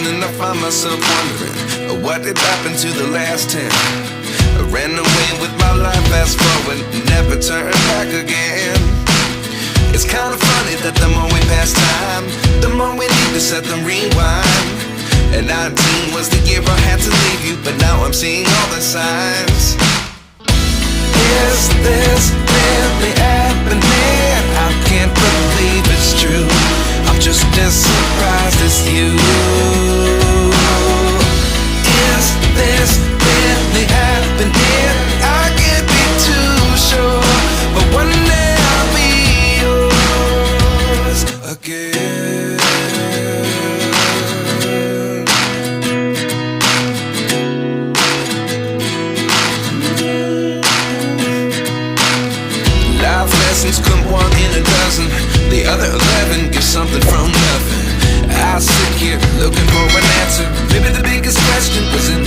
and I find myself wondering what did happen to the last 10. I ran away with my life, fast forward, never turn back again. It's kind of funny that the more we pass time, the more we need to set them rewind. And 19 was the year I had to leave you, but now I'm seeing all the signs. Is this really happening? I can't believe it's true. I'm just as surprised as you. Is this really happening? I can't be too sure, but one day I'll be yours again. Life lessons come one in a dozen. The other 11 get something from nothing. I sit here looking for an answer. Maybe the biggest question was in